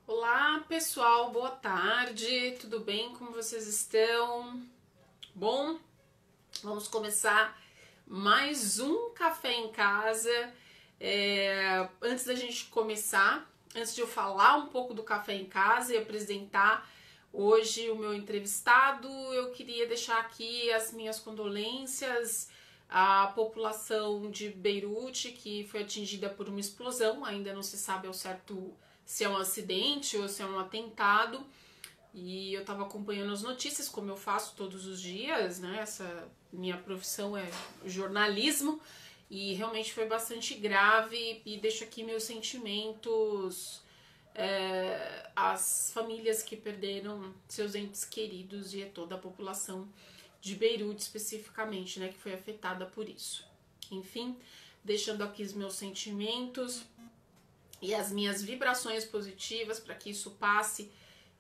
Olá, pessoal, boa tarde, tudo bem? Como vocês estão? Bom, vamos começar mais um café em casa. Antes da gente começar, antes de eu falar um pouco do café em casa e apresentar hoje o meu entrevistado, eu queria deixar aqui as minhas condolências à população de Beirute, que foi atingida por uma explosão. Ainda não se sabe ao certo se é um acidente ou se é um atentado, e eu estava acompanhando as notícias, como eu faço todos os dias, né? Essa minha profissão é jornalismo, e realmente foi bastante grave, e deixo aqui meus sentimentos às famílias que perderam seus entes queridos e a toda a população de Beirute especificamente, né, que foi afetada por isso. Enfim, deixando aqui os meus sentimentos e as minhas vibrações positivas para que isso passe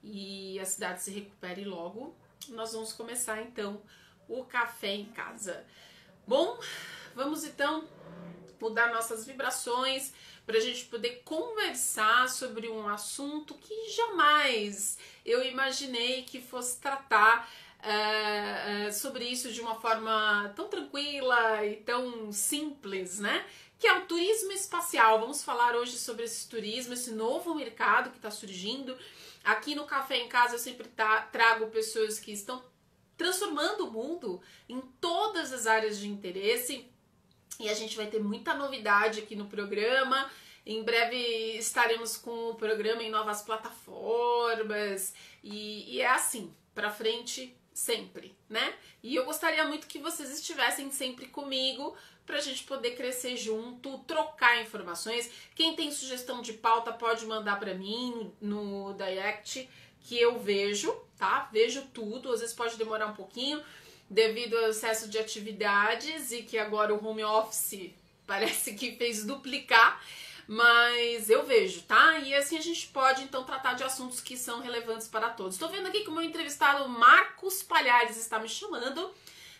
e a cidade se recupere logo. Nós vamos começar então o café em casa. Bom, vamos então mudar nossas vibrações para a gente poder conversar sobre um assunto que jamais eu imaginei que fosse tratar sobre isso de uma forma tão tranquila e tão simples, né? Que é o turismo espacial. Vamos falar hoje sobre esse turismo, esse novo mercado que está surgindo. Aqui no Café em Casa eu sempre trago pessoas que estão transformando o mundo em todas as áreas de interesse. E a gente vai ter muita novidade aqui no programa. Em breve estaremos com o programa em novas plataformas. E é assim, pra frente sempre, né? E eu gostaria muito que vocês estivessem sempre comigo pra gente poder crescer junto, trocar informações. Quem tem sugestão de pauta pode mandar pra mim no direct, que eu vejo, tá? Vejo tudo, às vezes pode demorar um pouquinho devido ao excesso de atividades e que agora o home office parece que fez duplicar, mas eu vejo, tá? E assim a gente pode então tratar de assuntos que são relevantes para todos. Estou vendo aqui que o meu entrevistado Marcos Palhares está me chamando.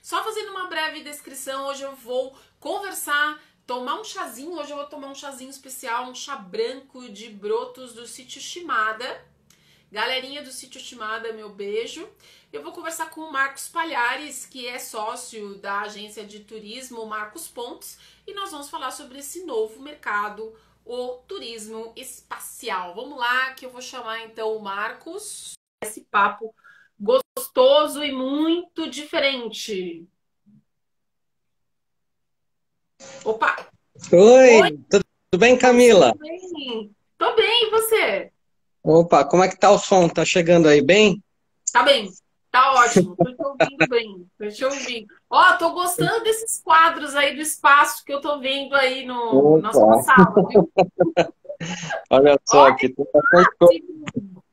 Só fazendo uma breve descrição, hoje eu vou conversar, tomar um chazinho. Hoje eu vou tomar um chazinho especial, um chá branco de brotos do Sítio Shimada. Galerinha do Sítio Shimada, meu beijo. Eu vou conversar com o Marcos Palhares, que é sócio da agência de turismo Marcos Pontes, e nós vamos falar sobre esse novo mercado, o turismo espacial. Vamos lá, que eu vou chamar então o Marcos. Esse papo gostoso e muito diferente. Opa! Oi, Oi, tudo bem, Camila? tudo bem? Tô bem, e você? Opa, como é que tá o som? Tá chegando aí bem? Tá bem, tá ótimo, tô te ouvindo bem, tô te ouvindo. Ó, tô gostando desses quadros aí do espaço que eu tô vendo aí no, na sua Opa, sala, viu? olha só Olha aqui, que tem bastante coisa. máximo!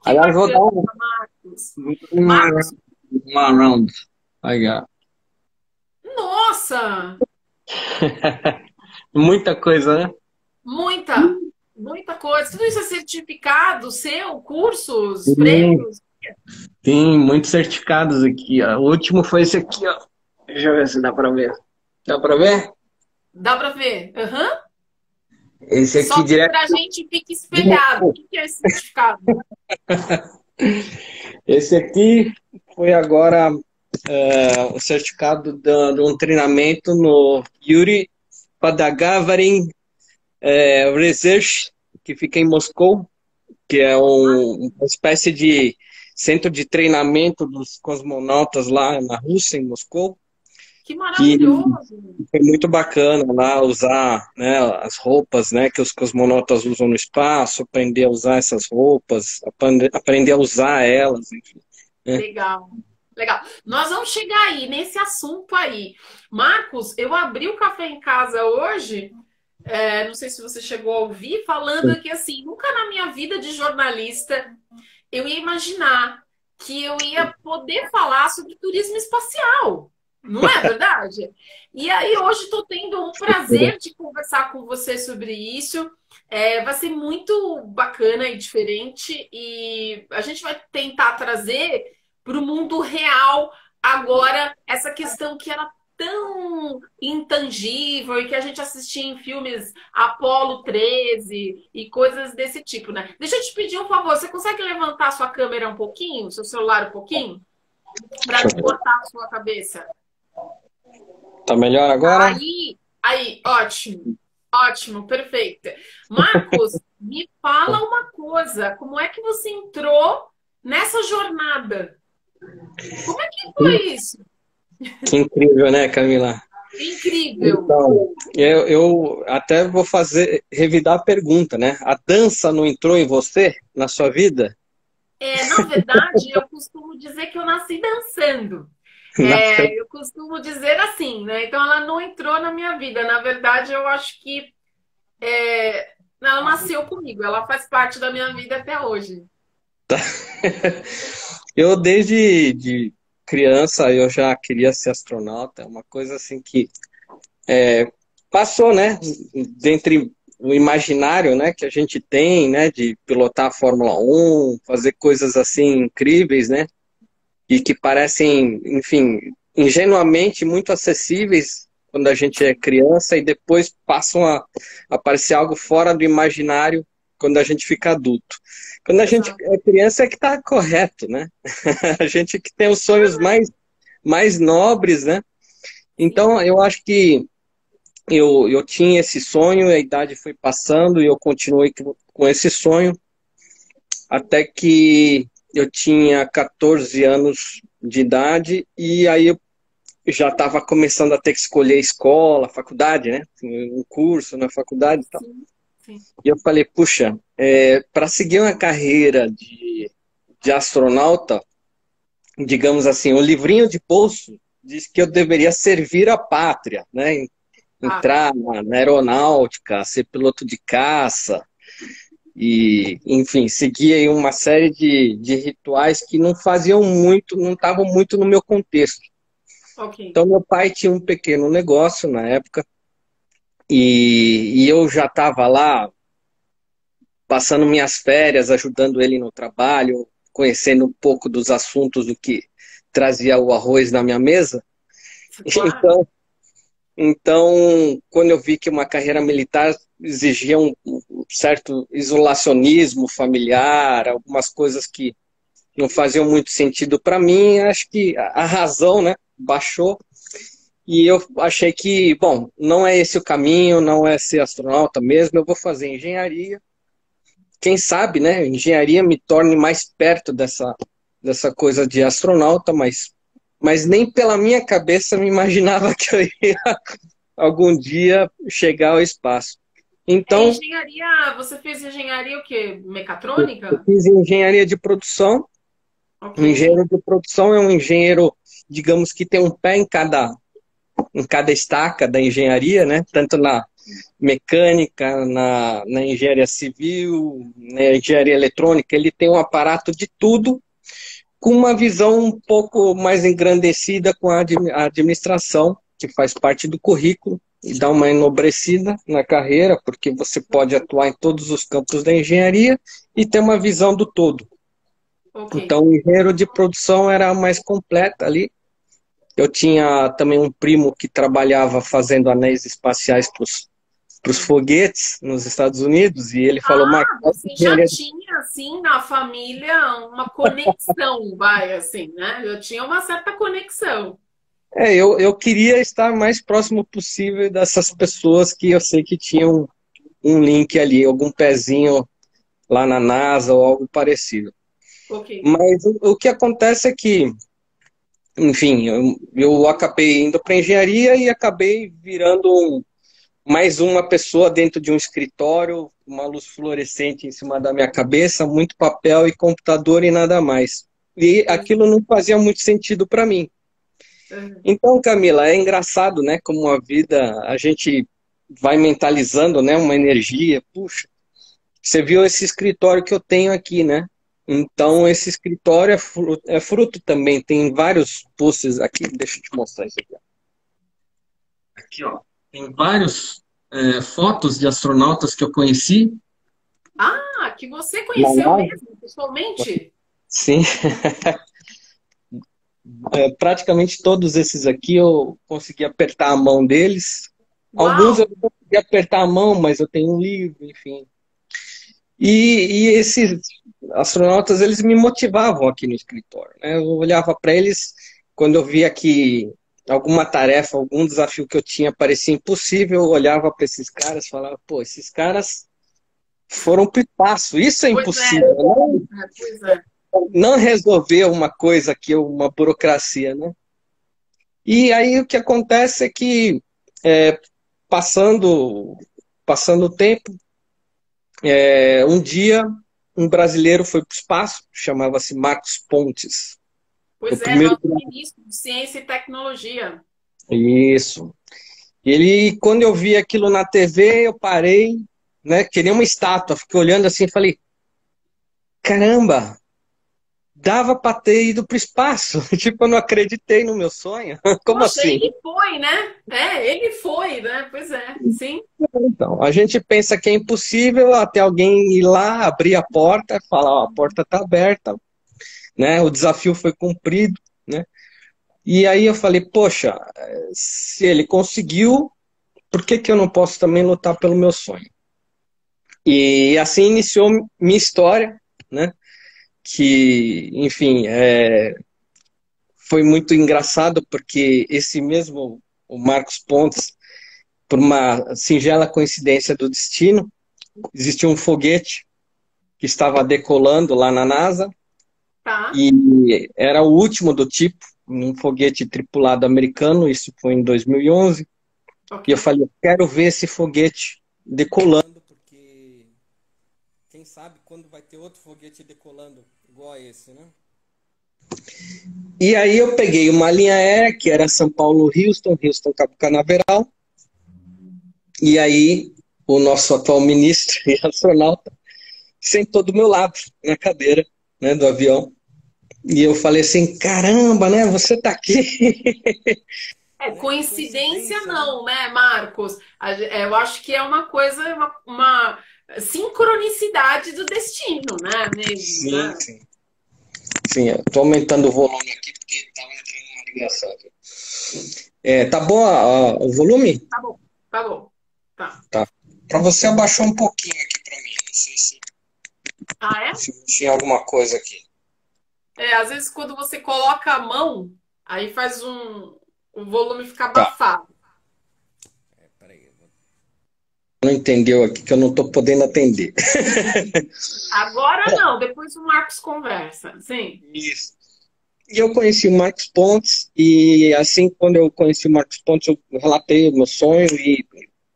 Que Aliás, vou dar bacana, um, Marcos. uma, Marcos, uma round. Aí, ó. nossa, Muita coisa, né? muita, muita coisa. Tudo isso é certificado seu, cursos, Sim, prêmios? tem muitos certificados aqui, ó. O último foi esse aqui, ó. Deixa eu ver se dá pra ver. Dá pra ver? Dá pra ver? Aham. Esse Só aqui que direto pra gente fica de espelhado. O Moscou. que que é esse certificado? Esse aqui foi agora o certificado de um treinamento no Yuri Padagavarin Research, que fica em Moscou, que é uma espécie de centro de treinamento dos cosmonautas lá na Rússia, em Moscou, Que que maravilhoso! foi muito bacana lá usar, né, as roupas, né, que os cosmonautas usam no espaço, aprender a usar essas roupas, aprender a usar elas, enfim, né? Legal, legal. Nós vamos chegar aí nesse assunto aí. Marcos, eu abri o café em casa hoje, não sei se você chegou a ouvir, falando que assim, nunca na minha vida de jornalista eu ia imaginar que eu ia poder falar sobre turismo espacial. Não é verdade? E aí hoje estou tendo um prazer de conversar com você sobre isso. Vai ser muito bacana e diferente, e a gente vai tentar trazer para o mundo real agora essa questão que ela tão intangível e que a gente assistia em filmes Apolo 13 e coisas desse tipo, né? Deixa eu te pedir um favor, você consegue levantar a sua câmera um pouquinho, seu celular um pouquinho, para não cortar a sua cabeça? Tá melhor agora? Aí, ótimo, ótimo, perfeito. Marcos, me fala uma coisa, como é que você entrou nessa jornada? Como é que foi isso? Que incrível, né, Camila? Incrível. Então, eu até vou revidar a pergunta, né? A dança não entrou em você, na sua vida? Na verdade, eu costumo dizer que eu nasci dançando. Nasceu. Eu costumo dizer assim, né? Então ela não entrou na minha vida. Na verdade, eu acho que ela nasceu comigo, ela faz parte da minha vida até hoje. Eu, desde de criança, eu já queria ser astronauta. É uma coisa assim que passou, né? Dentre o imaginário, né, que a gente tem, né, de pilotar a Fórmula 1, fazer coisas assim incríveis, né? E que parecem, enfim, ingenuamente muito acessíveis quando a gente é criança e depois passam a aparecer algo fora do imaginário quando a gente fica adulto. Quando a gente Exato. é criança é que está correto, né? A gente que tem os sonhos mais nobres, né? Sim. Então, eu acho que eu tinha esse sonho, a idade foi passando e eu continuei com esse sonho até que eu tinha 14 anos de idade e aí eu já estava começando a ter que escolher escola, faculdade, né? Um curso na faculdade e tal. Sim, sim. E eu falei, puxa, para seguir uma carreira de astronauta, digamos assim, o livrinho de bolso diz que eu deveria servir a pátria, né? Ah, Entrar na aeronáutica, ser piloto de caça e, enfim, seguir aí uma série de rituais que não faziam muito, não estavam muito no meu contexto. ok. Então, meu pai tinha um pequeno negócio na época e eu já estava lá passando minhas férias, ajudando ele no trabalho, conhecendo um pouco dos assuntos do que trazia o arroz na minha mesa. Claro. Então, quando eu vi que uma carreira militar exigia um certo isolacionismo familiar, algumas coisas que não faziam muito sentido para mim, acho que a razão, né, baixou. E eu achei que, bom, não é esse o caminho, não é ser astronauta mesmo, eu vou fazer engenharia. Quem sabe, né, engenharia me torne mais perto dessa coisa de astronauta, mas nem pela minha cabeça me imaginava que eu ia algum dia chegar ao espaço. Então, Engenharia, você fez engenharia o quê? eu Mecatrônica? fiz engenharia de produção. Ok. Um engenheiro de produção é um engenheiro, digamos que tem um pé em cada estaca da engenharia, né? Tanto na mecânica, na engenharia civil, na engenharia eletrônica, ele tem um aparato de tudo, com uma visão um pouco mais engrandecida com a administração, que faz parte do currículo, e dá uma enobrecida na carreira, porque você pode atuar em todos os campos da engenharia e ter uma visão do todo. Ok. Então, o engenheiro de produção era a mais completa ali. Eu tinha também um primo que trabalhava fazendo anéis espaciais para os foguetes nos Estados Unidos, e ele falou, Marcos, Você já tinha, assim, na família uma conexão, vai, assim, né? Eu tinha uma certa conexão. eu queria estar mais próximo possível dessas pessoas que eu sei que tinham um link ali, algum pezinho lá na NASA ou algo parecido. Ok. Mas o que acontece é que, enfim, eu acabei indo para engenharia e acabei virando mais uma pessoa dentro de um escritório, uma luz fluorescente em cima da minha cabeça, muito papel e computador e nada mais. E aquilo não fazia muito sentido para mim. Uhum. Então, Camila, é engraçado, né, como a vida, a gente vai mentalizando, né, uma energia. Puxa, você viu esse escritório que eu tenho aqui, né? Então, esse escritório é fruto também, tem vários posts aqui, deixa eu te mostrar isso aqui. Aqui, ó. Tem vários fotos de astronautas que eu conheci Ah, que você na conheceu NASA. mesmo, pessoalmente? Sim, praticamente todos esses aqui eu consegui apertar a mão deles. Alguns Uau! eu não consegui apertar a mão, mas eu tenho um livro, enfim. E esses astronautas, eles me motivavam aqui no escritório, né? Eu olhava para eles, quando eu via que alguma tarefa, algum desafio que eu tinha parecia impossível, eu olhava para esses caras e falava, pô, esses caras foram para o espaço, isso é Pois é, impossível, não, pois é. não resolver uma coisa que uma burocracia, né? E aí o que acontece é que, é, passando, passando o tempo, um dia um brasileiro foi para o espaço, chamava-se Marcos Pontes. O Pois é, primeiro. nosso ministro de Ciência e Tecnologia. Isso. Ele, quando eu vi aquilo na TV, eu parei, né? Queria uma estátua, fiquei olhando assim e falei: caramba, dava para ter ido para o espaço. Tipo, eu não acreditei no meu sonho. Como Poxa, assim? ele foi, né? Ele foi, né? Pois é, sim. Então, a gente pensa que é impossível até alguém ir lá, abrir a porta, falar: ó, a porta está aberta, né? O desafio foi cumprido, né? E aí eu falei: poxa, se ele conseguiu, por que que eu não posso também lutar pelo meu sonho? E assim iniciou minha história, né? Que, enfim, foi muito engraçado porque esse mesmo, o Marcos Pontes, por uma singela coincidência do destino, existia um foguete que estava decolando lá na NASA Tá, e era o último do tipo, um foguete tripulado americano, isso foi em 2011, ok. e eu falei, eu quero ver esse foguete decolando, porque quem sabe quando vai ter outro foguete decolando igual a esse, né? E aí eu peguei uma linha aérea que era São Paulo-Houston, Houston-Cabo Canaveral, e aí o nosso atual ministro e astronauta sentou do meu lado, na cadeira, né, do avião. E eu falei assim, caramba, né, você tá aqui. Né, que Coincidência coincidência, né? não, né, Marcos? Eu acho que é uma coisa, uma sincronicidade do destino, né, mesmo, Sim, né? sim. Sim, eu tô aumentando o volume aqui porque tava entrando uma ligação aqui. Tá bom o volume? Tá bom, tá bom. Tá. Tá. Para você abaixou um pouquinho aqui para mim, não sei Ah, é? se tinha alguma coisa aqui. Às vezes quando você coloca a mão, aí faz o volume ficar Tá. abafado. Peraí. Não entendeu aqui que eu não tô podendo atender. Agora não, depois o Marcos conversa. Sim. Isso. E eu conheci o Marcos Pontes, e assim, quando eu conheci o Marcos Pontes, eu relatei o meu sonho, e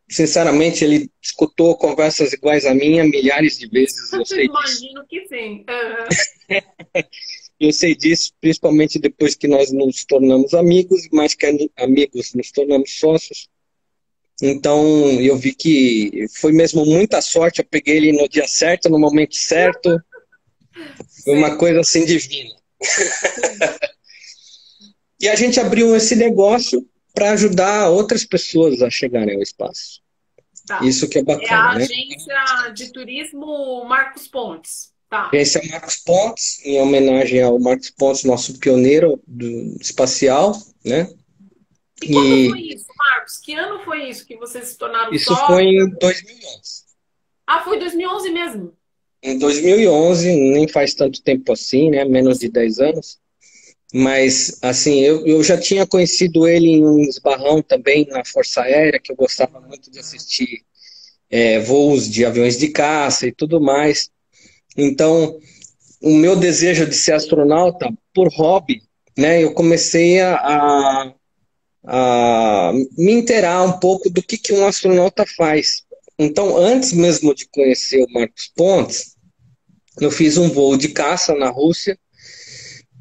sinceramente ele escutou conversas iguais a minha milhares de vezes, eu sei disso. Imagino que sim. Aham. Eu sei disso, principalmente depois que nós nos tornamos amigos, mais que amigos, nos tornamos sócios. Então, eu vi que foi mesmo muita sorte, eu peguei ele no dia certo, no momento certo, foi uma Sim, coisa assim divina. sim. E a gente abriu esse negócio para ajudar outras pessoas a chegarem ao espaço. Tá. Isso que é É bacana, a né? agência de turismo Marcos Pontes. Tá. Esse é o Marcos Pontes, em homenagem ao Marcos Pontes, nosso pioneiro espacial, né? E quando foi E isso, Marcos? Que ano foi isso que vocês se tornaram isso foi sócios? em 2011. Ah, foi 2011 mesmo. Em 2011, nem faz tanto tempo assim, né? Menos de 10 anos. Mas, assim, eu já tinha conhecido ele em um esbarrão também na Força Aérea, que eu gostava muito de assistir voos de aviões de caça e tudo mais. Então, o meu desejo de ser astronauta, por hobby, né? Eu comecei a me inteirar um pouco do que um astronauta faz. Então, antes mesmo de conhecer o Marcos Pontes, eu fiz um voo de caça na Rússia,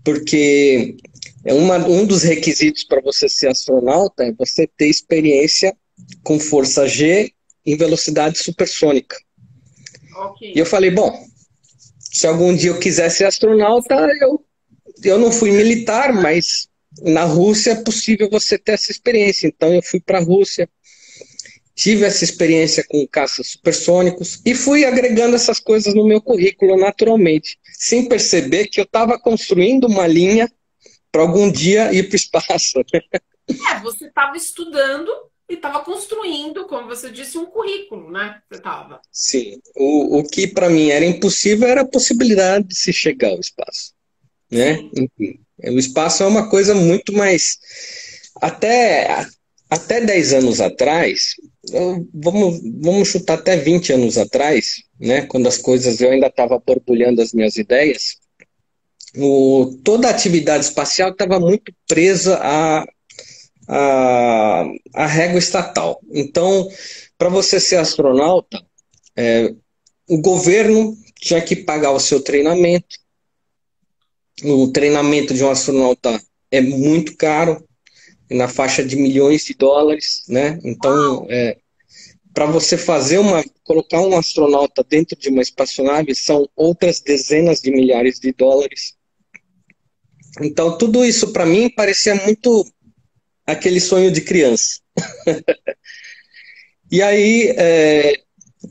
porque um dos requisitos para você ser astronauta é você ter experiência com força G em velocidade supersônica. Ok. E eu falei, bom, se algum dia eu quiser ser astronauta, eu não fui militar, mas na Rússia é possível você ter essa experiência. Então eu fui para a Rússia, tive essa experiência com caças supersônicos e fui agregando essas coisas no meu currículo naturalmente, sem perceber que eu estava construindo uma linha para algum dia ir para o espaço. Você estava estudando e estava construindo, como você disse, um currículo, né? Você estava. Sim, o que para mim era impossível era a possibilidade de se chegar ao espaço, né? Sim. Enfim, o espaço é uma coisa muito mais... Até 10 anos atrás, vamos chutar até 20 anos atrás, né? Quando as coisas, eu ainda estava borbulhando as minhas ideias, toda a atividade espacial estava muito presa à régua estatal. Então, para você ser astronauta, o governo tinha que pagar o seu treinamento. O treinamento de um astronauta é muito caro, na faixa de milhões de dólares, né? Então, para você colocar um astronauta dentro de uma espaçonave são outras dezenas de milhares de dólares. Então, tudo isso para mim parecia muito aquele sonho de criança. E aí,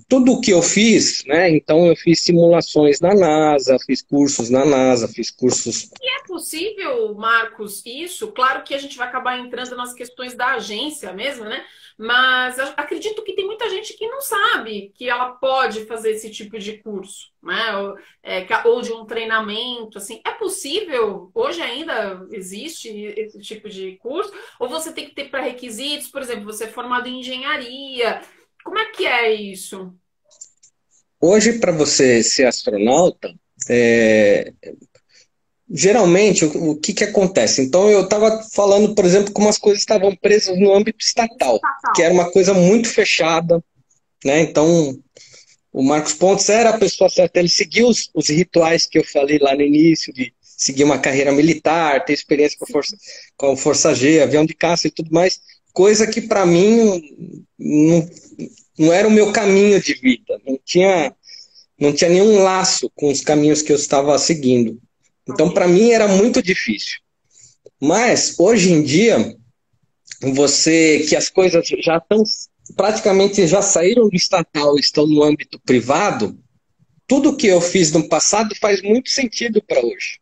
tudo o que eu fiz, né? Então, eu fiz simulações na NASA, fiz cursos na NASA, fiz cursos... É possível, Marcos, isso? Claro que a gente vai acabar entrando nas questões da agência mesmo, né? Mas eu acredito que tem muita gente que não sabe que ela pode fazer esse tipo de curso, né? Ou de um treinamento, assim. É possível? Hoje ainda existe esse tipo de curso? Ou você tem que ter pré-requisitos? Por exemplo, você é formado em engenharia. Como é que é isso? Hoje, para você ser astronauta, geralmente, o que acontece? Então, eu estava falando, por exemplo, como as coisas estavam presas no âmbito estatal, que era uma coisa muito fechada, né? Então, o Marcos Pontes era a pessoa certa, ele seguiu os rituais que eu falei lá no início, de seguir uma carreira militar, ter experiência com a Força G, avião de caça e tudo mais, coisa que para mim não era o meu caminho de vida, não tinha nenhum laço com os caminhos que eu estava seguindo. Então, para mim, era muito difícil. Mas, hoje em dia, que as coisas já estão, praticamente já saíram do estatal, estão no âmbito privado, tudo que eu fiz no passado faz muito sentido para hoje.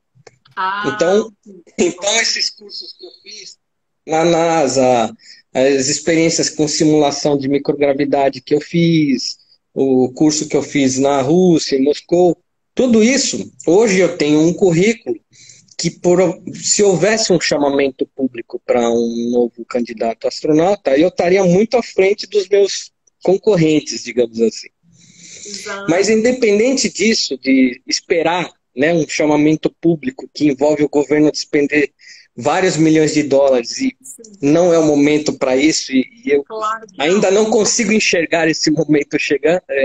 Então, esses cursos que eu fiz na NASA, as experiências com simulação de microgravidade que eu fiz, o curso que eu fiz na Rússia, em Moscou, tudo isso, hoje eu tenho um currículo que se houvesse um chamamento público para um novo candidato astronauta, eu estaria muito à frente dos meus concorrentes, digamos assim. Exato. Mas independente disso, de esperar, né, um chamamento público que envolve o governo despender vários milhões de dólares e não é o momento para isso, e eu ainda não consigo enxergar esse momento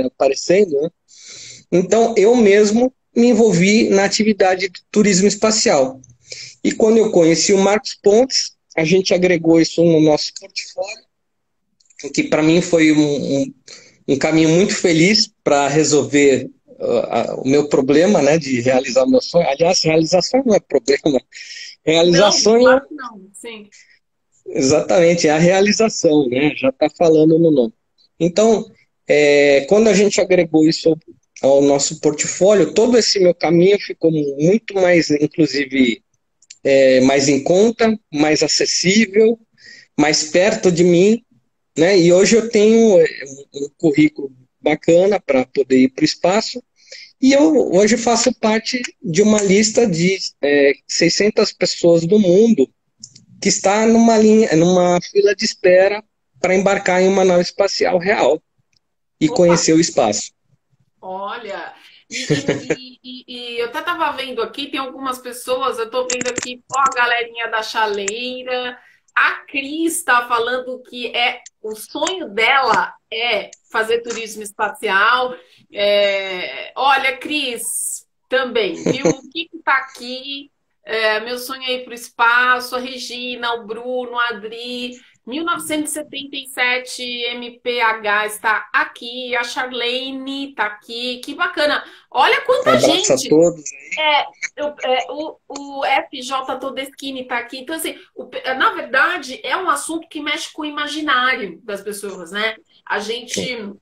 aparecendo, né? Então, eu mesmo me envolvi na atividade de turismo espacial. E quando eu conheci o Marcos Pontes, a gente agregou isso no nosso portfólio, o que para mim foi um caminho muito feliz para resolver o meu problema, né, de realizar o meu sonho. Aliás, realização não é problema. Realização não, sim. Exatamente, é a realização, né? Já está falando no nome. Então, quando a gente agregou isso ao nosso portfólio, todo esse meu caminho ficou muito mais, inclusive, mais em conta, mais acessível, mais perto de mim, né? E hoje eu tenho um currículo bacana para poder ir para o espaço, e eu hoje faço parte de uma lista de 600 pessoas do mundo que está numa fila de espera para embarcar em uma nave espacial real e conhecer o espaço. Olha, e eu até estava vendo aqui, tem algumas pessoas, eu estou vendo aqui, ó, a galerinha da chaleira, a Cris está falando que o sonho dela é fazer turismo espacial. Olha, Cris, também, viu? O que está aqui? Meu sonho é ir para o espaço, a Regina, o Bruno, a Adri, 1977 MPH está aqui, a Charlene está aqui, que bacana. Olha quanta gente. A todos. O FJ Todeschini está aqui. Então, assim, na verdade, é um assunto que mexe com o imaginário das pessoas, né? A gente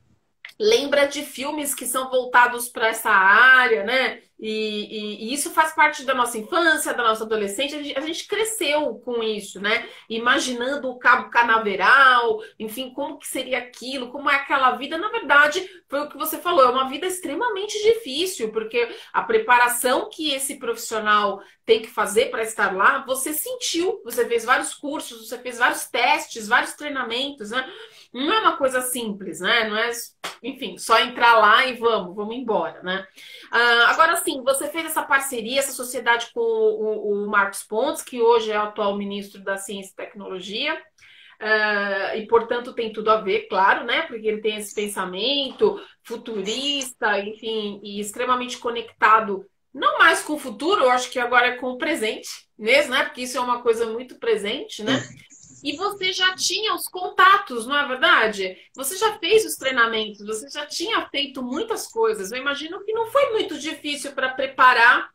lembra de filmes que são voltados para essa área, né? E isso faz parte da nossa infância, da nossa adolescência. A gente cresceu com isso, né? Imaginando o Cabo Canaveral, enfim, como que seria aquilo, como é aquela vida. Na verdade, foi o que você falou, é uma vida extremamente difícil, porque a preparação que esse profissional tem que fazer para estar lá, você sentiu, você fez vários cursos, você fez vários testes, vários treinamentos, né? Não é uma coisa simples, né? Não é, enfim, só entrar lá e vamos embora, né? Agora sim, você fez essa parceria, essa sociedade com o Marcos Pontes, que hoje é o atual ministro da Ciência e Tecnologia, e portanto tem tudo a ver, claro, né? Porque ele tem esse pensamento futurista, enfim, e extremamente conectado, não mais com o futuro, eu acho que agora é com o presente mesmo, né? Porque isso é uma coisa muito presente, né? E você já tinha os contatos, não é verdade? Você já fez os treinamentos, você já tinha feito muitas coisas. Eu imagino que não foi muito difícil para preparar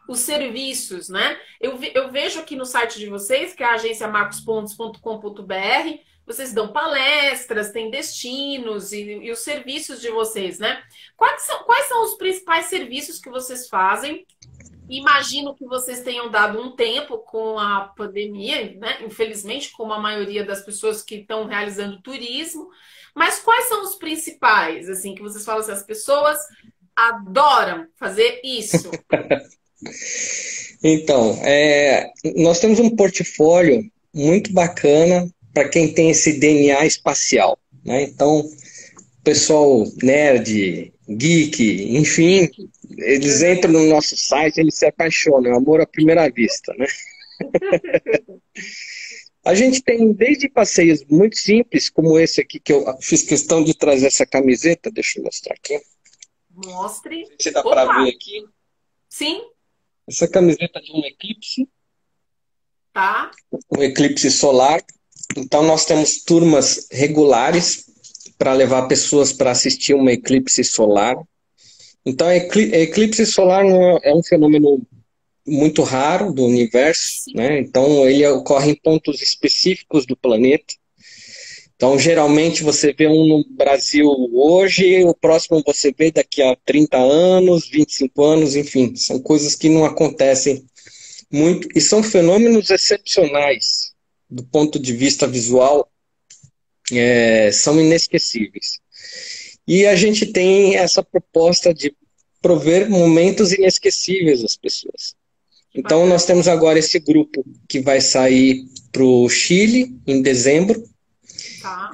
os serviços, né? Eu vejo aqui no site de vocês, que é a agência marcospontes.com.br, vocês dão palestras, tem destinos e os serviços de vocês, né? Quais são os principais serviços que vocês fazem? Imagino que vocês tenham dado um tempo com a pandemia, né? Infelizmente, como a maioria das pessoas que estão realizando turismo. Mas quais são os principais, assim, que vocês falam assim, as pessoas adoram fazer isso? Então, nós temos um portfólio muito bacana para quem tem esse DNA espacial, né? Então, pessoal nerd, geek, enfim, eles entram no nosso site, eles se apaixonam, é um amor à primeira vista, né? A gente tem desde passeios muito simples, como esse aqui, que eu fiz questão de trazer essa camiseta, deixa eu mostrar aqui. Mostre. Se dá para ver aqui. Sim. Essa camiseta de um eclipse. Tá. Um eclipse solar. Então nós temos turmas regulares para levar pessoas para assistir uma eclipse solar. Então, eclipse solar não é um fenômeno muito raro do universo, né? Então, ele ocorre em pontos específicos do planeta. Então, geralmente, você vê um no Brasil hoje, o próximo você vê daqui a 30 anos, 25 anos, enfim. São coisas que não acontecem muito e são fenômenos excepcionais do ponto de vista visual, são inesquecíveis. E a gente tem essa proposta de prover momentos inesquecíveis às pessoas. Então, nós temos agora esse grupo que vai sair para o Chile em dezembro. Tá.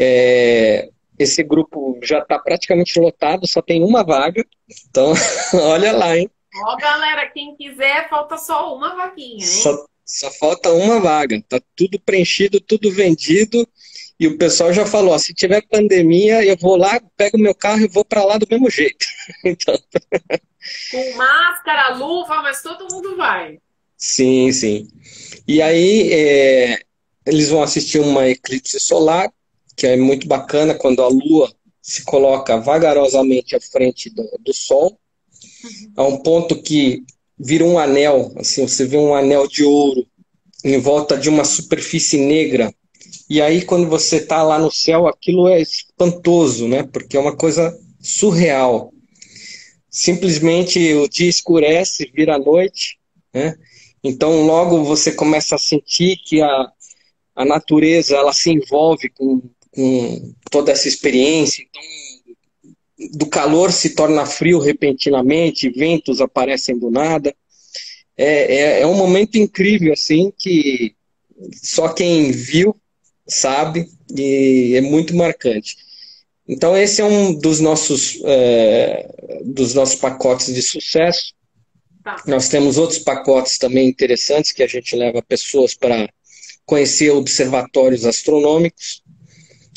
Esse grupo já está praticamente lotado, só tem uma vaga. Então, olha lá, hein? Ó, galera, quem quiser, falta só uma vaguinha, hein? Só falta uma vaga. Está tudo preenchido, tudo vendido. E o pessoal já falou, se tiver pandemia, eu vou lá, pego meu carro e vou para lá do mesmo jeito. Então... Com máscara, luva, mas todo mundo vai. Sim, sim. E aí, eles vão assistir uma eclipse solar, que é muito bacana, quando a Lua se coloca vagarosamente à frente do Sol, a um ponto que vira um anel, assim, você vê um anel de ouro em volta de uma superfície negra. E aí, quando você está lá no céu, aquilo é espantoso, né? Porque é uma coisa surreal. Simplesmente o dia escurece, vira noite, né? Então, logo você começa a sentir que a natureza ela se envolve com toda essa experiência. Então, do calor se torna frio repentinamente, ventos aparecem do nada. É um momento incrível, assim, que só quem viu sabe, e é muito marcante. Então esse é um dos nossos pacotes de sucesso. Tá. Nós temos outros pacotes também interessantes que a gente leva pessoas para conhecer observatórios astronômicos.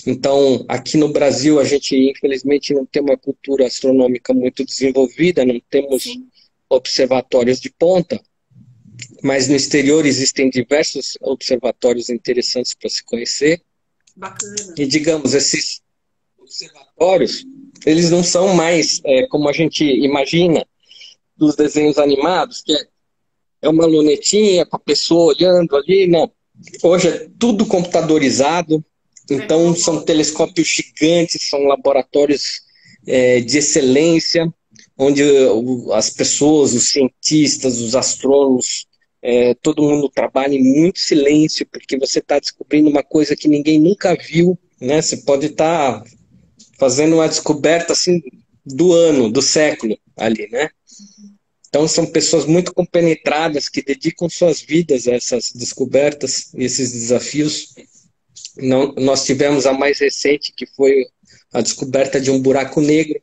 Então aqui no Brasil a gente infelizmente não tem uma cultura astronômica muito desenvolvida, não temos observatórios de ponta. Mas no exterior existem diversos observatórios interessantes para se conhecer. Bacana. E, digamos, esses observatórios, eles não são mais como a gente imagina dos desenhos animados, que é uma lunetinha com a pessoa olhando ali. Não. Hoje é tudo computadorizado. Então, são telescópios gigantes, são laboratórios de excelência, onde as pessoas, os cientistas, os astrônomos, todo mundo trabalha em muito silêncio, porque você está descobrindo uma coisa que ninguém nunca viu, né? Você pode estar fazendo uma descoberta assim do ano, do século ali, né? Então são pessoas muito compenetradas que dedicam suas vidas a essas descobertas e esses desafios. Nós tivemos a mais recente, que foi a descoberta de um buraco negro,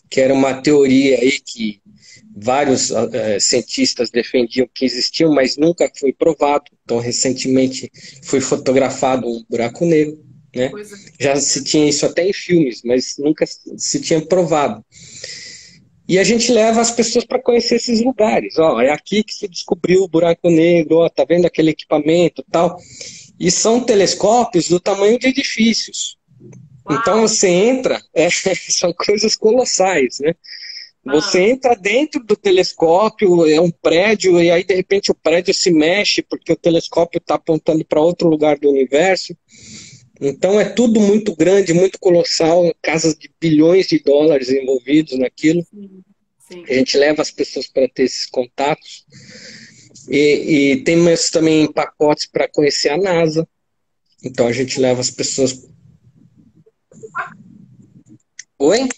que era uma teoria aí que vários cientistas defendiam que existiam, mas nunca foi provado. Então, recentemente foi fotografado um buraco negro, né? Já se tinha isso até em filmes, mas nunca se tinha provado. E a gente leva as pessoas para conhecer esses lugares. Ó, é aqui que se descobriu o buraco negro, ó, tá vendo aquele equipamento e tal. E são telescópios do tamanho de edifícios. Uau. Então você entra, são coisas colossais, né? Você entra dentro do telescópio, é um prédio, e aí de repente o prédio se mexe porque o telescópio está apontando para outro lugar do universo. Então é tudo muito grande, muito colossal, casas de bilhões de dólares envolvidos naquilo. Sim, sim. A gente leva as pessoas para ter esses contatos. E temos também pacotes para conhecer a NASA. Então a gente leva as pessoas... Oi?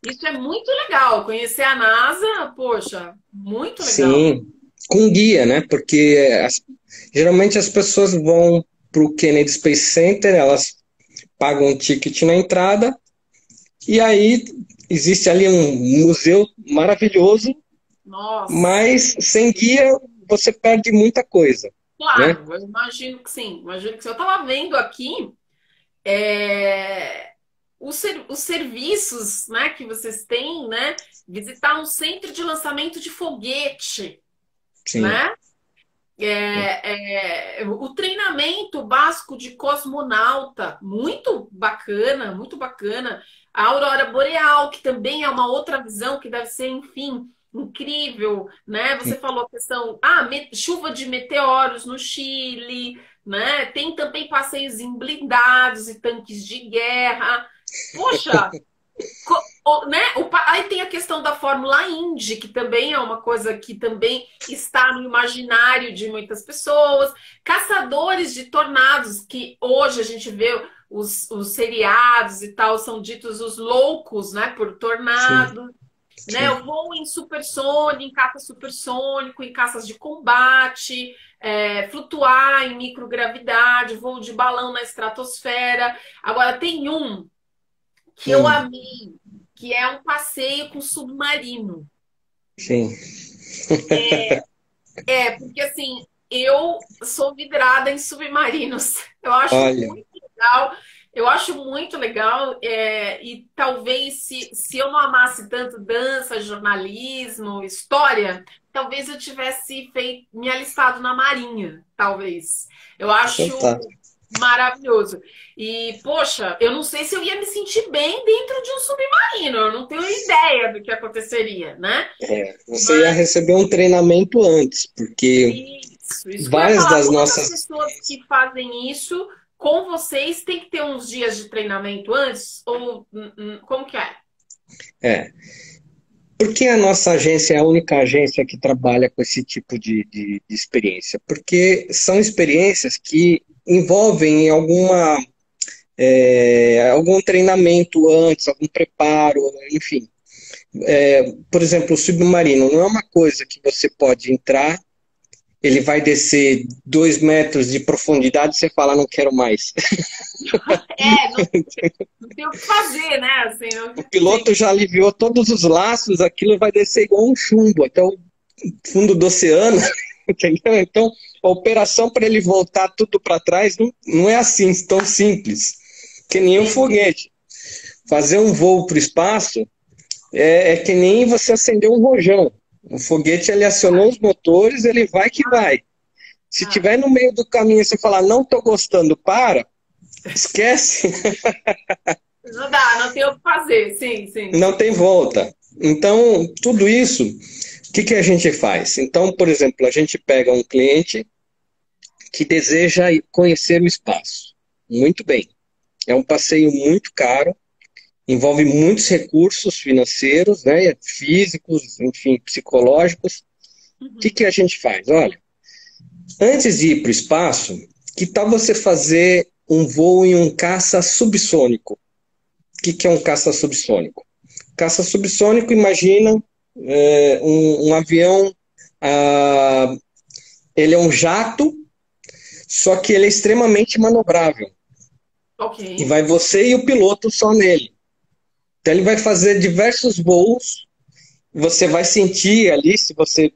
Isso é muito legal, conhecer a NASA, poxa, muito legal. Sim, com guia, né? Porque geralmente as pessoas vão para o Kennedy Space Center, elas pagam um ticket na entrada, e aí existe ali um museu maravilhoso. Nossa. Mas sem guia você perde muita coisa. Claro, né? Eu imagino que sim. Imagino que sim. Eu estava vendo aqui os serviços, né, que vocês têm, né? Visitar um centro de lançamento de foguete, sim. Né? O treinamento básico de cosmonauta, muito bacana, muito bacana. A aurora boreal, que também é uma outra visão que deve ser, enfim, incrível, né? Você falou a questão, chuva de meteoros no Chile, né? Tem também passeios em blindados e tanques de guerra. Poxa, né? Aí tem a questão da Fórmula Indy, que também é uma coisa que também está no imaginário de muitas pessoas. Caçadores de tornados, que hoje a gente vê os seriados e tal, são ditos os loucos, né? Por tornado. Né? Eu vou em supersônico, em caça supersônico, em caças de combate, flutuar em microgravidade, voo de balão na estratosfera. Agora, tem um que eu amei, que é um passeio com submarino. Sim. Porque assim, eu sou vidrada em submarinos. Eu acho muito legal. Eu acho muito legal. E talvez se eu não amasse tanto dança, jornalismo, história, talvez eu tivesse me alistado na Marinha, talvez. Eu acho maravilhoso. E, poxa, eu não sei se eu ia me sentir bem dentro de um submarino. Eu não tenho ideia do que aconteceria, né? Você ia receber um treinamento antes, porque isso várias das nossas... As pessoas que fazem isso com vocês tem que ter uns dias de treinamento antes? Ou como que é? Por que a nossa agência é a única agência que trabalha com esse tipo de experiência? Porque são experiências que envolvem algum treinamento antes, algum preparo, enfim. Por exemplo, o submarino não é uma coisa que você pode entrar, ele vai descer 2 metros de profundidade e você fala, não quero mais. Não tem o que fazer, né? Assim, o piloto já aliviou todos os laços, aquilo vai descer igual um chumbo até o fundo do oceano, entendeu? Então, a operação para ele voltar tudo para trás não é assim, tão simples, que nem um foguete. Fazer um voo para o espaço é que nem você acender um rojão. O foguete, ele acionou os motores, ele vai que vai. Se tiver no meio do caminho e você falar, não estou gostando, esquece. Não dá, não tem o que fazer, sim. Não tem volta. Então, tudo isso, o que a gente faz? Então, por exemplo, a gente pega um cliente que deseja conhecer o espaço. Muito bem. É um passeio muito caro, envolve muitos recursos financeiros, né, físicos, enfim, psicológicos. O que que a gente faz? Olha, antes de ir para o espaço, que tal você fazer um voo em um caça subsônico? O que que é um caça subsônico? Caça subsônico, imagina um avião, ah, ele é um jato, só que ele é extremamente manobrável. E Ok. vai você e o piloto só nele. Então ele vai fazer diversos voos. Você vai sentir ali se você,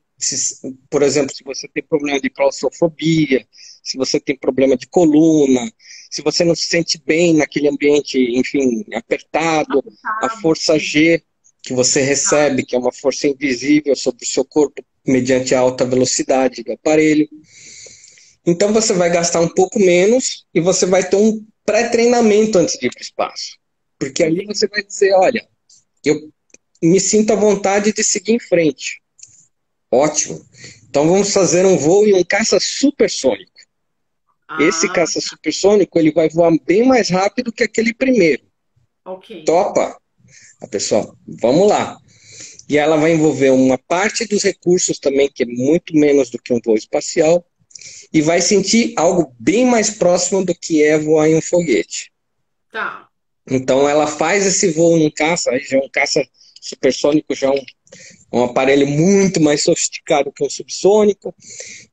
por exemplo, se você tem problema de claustrofobia, se você tem problema de coluna, se você não se sente bem naquele ambiente, enfim, apertado, a Apertado, força sim. G que você Tá. recebe, que é uma força invisível sobre o seu corpo mediante a alta velocidade do aparelho. Então você vai gastar um pouco menos e você vai ter um pré-treinamento antes de ir para o espaço. Porque ali Entendi. você vai dizer, olha, eu me sinto à vontade de seguir em frente. Ótimo. Então vamos fazer um voo em um caça supersônico. Esse Ah, caça supersônico ele vai voar bem mais rápido que aquele primeiro. ok. Topa? A pessoa, vamos lá. E ela vai envolver uma parte dos recursos também, que é muito menos do que um voo espacial, e vai sentir algo bem mais próximo do que é voar em um foguete. Tá. Então ela faz esse voo num caça, aí já é um caça supersônico, já é um aparelho muito mais sofisticado que um subsônico.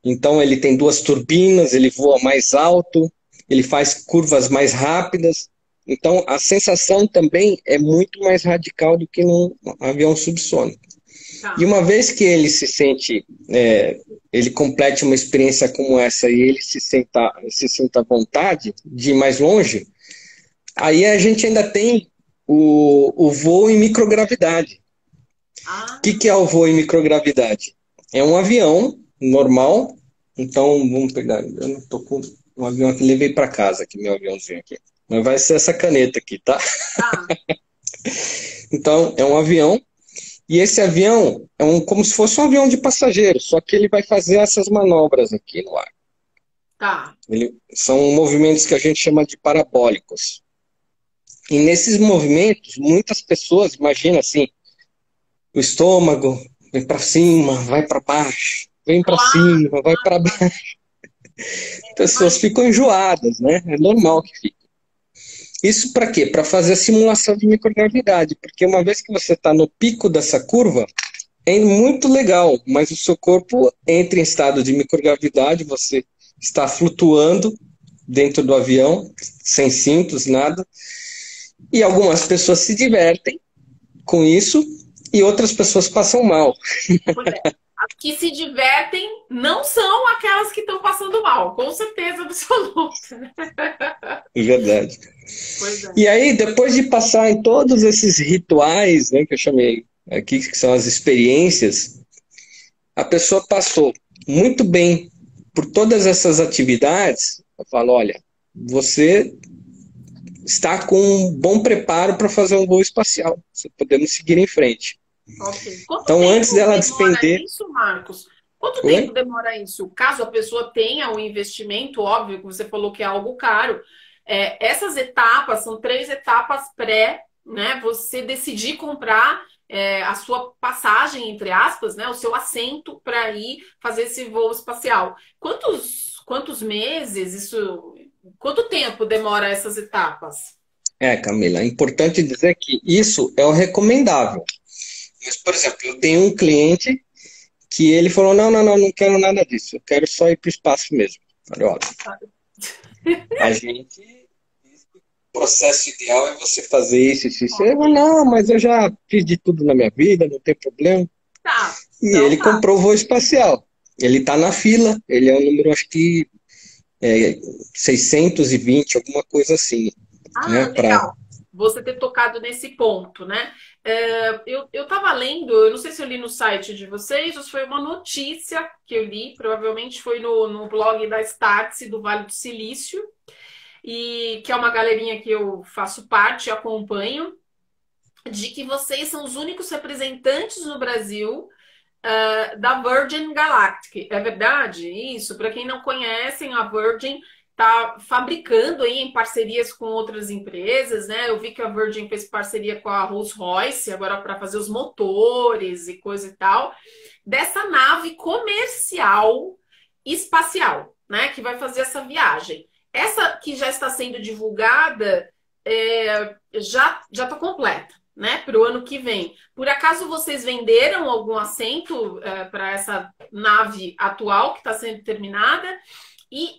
Então ele tem duas turbinas, ele voa mais alto, ele faz curvas mais rápidas. Então a sensação também é muito mais radical do que num avião subsônico. E Tá. uma vez que ele se sente, ele complete uma experiência como essa e ele se sinta à vontade de ir mais longe, aí a gente ainda tem o voo em microgravidade. O que é Ah, o voo em microgravidade? É um avião normal. Então, vamos pegar. Eu não tô com um avião que levei para casa, aqui, meu aviãozinho aqui. Mas vai ser essa caneta aqui, tá? tá. Então, é um avião. E esse avião é como se fosse um avião de passageiro, só que ele vai fazer essas manobras aqui no ar. Tá. São movimentos que a gente chama de parabólicos. E nesses movimentos, muitas pessoas, imagina assim, o estômago vem para cima, vai para baixo, vem para Claro, cima, vai para claro. baixo. Pessoas Imagina. ficam enjoadas, né? É normal que fique. Isso para quê? Para fazer a simulação de microgravidade, porque uma vez que você está no pico dessa curva, é muito legal, mas o seu corpo entra em estado de microgravidade, você está flutuando dentro do avião, sem cintos, nada, e algumas pessoas se divertem com isso e outras pessoas passam mal. Pois é. As que se divertem não são aquelas que estão passando mal, com certeza absoluta, né? É verdade. Pois é. E aí, depois de passar em todos esses rituais, né, que eu chamei aqui, que são as experiências, a pessoa passou muito bem por todas essas atividades. Eu falo, olha, você está com um bom preparo para fazer um voo espacial. Podemos seguir em frente. Ok. Quanto Então, antes tempo dela demora despender. isso, Marcos? Quanto tempo Oi? demora isso? Caso a pessoa tenha o investimento, óbvio que você falou que é algo caro. Essas etapas são 3 etapas pré, né? Você decidir comprar a sua passagem, entre aspas, né? O seu assento para ir fazer esse voo espacial. Quantos meses isso? Quanto tempo demora essas etapas? Camila, é importante dizer que isso é o recomendável. Mas, por exemplo, eu tenho um cliente que ele falou, não, não, não, não quero nada disso, eu quero só ir para o espaço mesmo. Eu falei, olha, a gente, o processo ideal é você fazer isso, isso, isso. Ele falou, Ok. não, mas eu já fiz de tudo na minha vida, não tem problema. Tá. E Então ele tá. comprou o voo espacial. Ele está na fila, ele é o número, acho que 620, alguma coisa assim, Ah, né? Pra... legal. Você ter tocado nesse ponto, né? Eu tava lendo, eu não sei se eu li no site de vocês ou se foi uma notícia que eu li, provavelmente foi no blog da Startse do Vale do Silício, e que é uma galerinha que eu faço parte e acompanho, de que vocês são os únicos representantes no Brasil da Virgin Galactic. É verdade? Isso. Para quem não conhecem, a Virgin tá fabricando aí em parcerias com outras empresas, né? Eu vi que a Virgin fez parceria com a Rolls-Royce agora para fazer os motores e coisa e tal, dessa nave comercial espacial, né? Que vai fazer essa viagem. Essa que já está sendo divulgada já está completa, né? Para o ano que vem. Por acaso vocês venderam algum assento para essa nave atual que está sendo terminada? E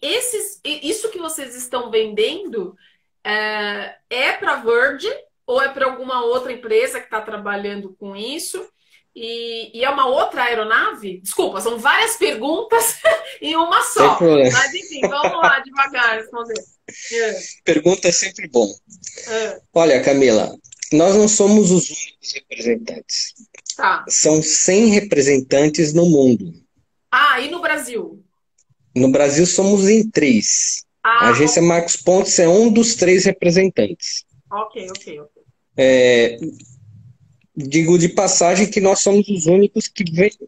isso que vocês estão vendendo para a Virgin ou é para alguma outra empresa que está trabalhando com isso? E é uma outra aeronave? Desculpa, são várias perguntas em uma só. Mas enfim, vamos lá devagar responder. Pergunta é sempre bom. Olha, Camila, nós não somos os únicos representantes. Tá. São 100 representantes no mundo. Ah, e no Brasil? No Brasil somos em 3. A agência Marcos Pontes é um dos 3 representantes. Ok. Digo de passagem que nós somos os únicos que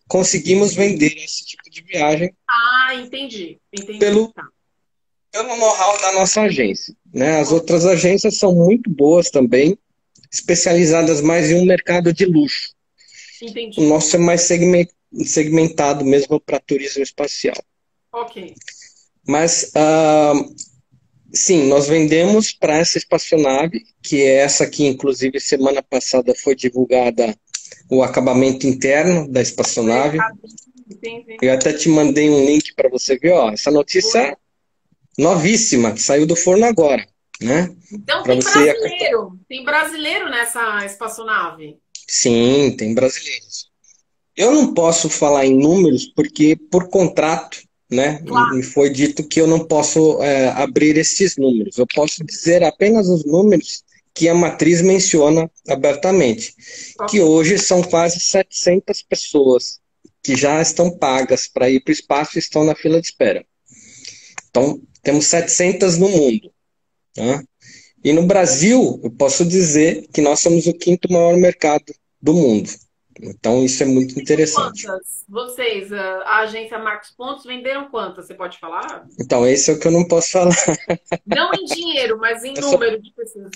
conseguimos vender esse tipo de viagem. Ah, entendi. Pelo know-how da nossa agência, né? As outras agências são muito boas também, especializadas mais em um mercado de luxo. Entendi. O nosso é mais segmentado mesmo para turismo espacial. Ok. Mas, sim, nós vendemos para essa espaçonave, que é essa aqui, inclusive, semana passada foi divulgada o acabamento interno da espaçonave. Eu até te mandei um link para você ver, ó, essa notícia é novíssima, saiu do forno agora, né? Então tem brasileiro nessa espaçonave? Sim, tem brasileiros. Eu não posso falar em números porque, por contrato, né, claro, me foi dito que eu não posso abrir esses números. Eu posso dizer apenas os números que a matriz menciona abertamente, que hoje são quase 700 pessoas que já estão pagas para ir para o espaço e estão na fila de espera. Então, temos 700 no mundo. Tá? E no Brasil, eu posso dizer que nós somos o 5º maior mercado do mundo. Então, isso é muito interessante. Quantas? Vocês, a agência Marcos Pontes, venderam quantas? Você pode falar? Então, esse é o que eu não posso falar. Não em dinheiro, mas em número de pessoas.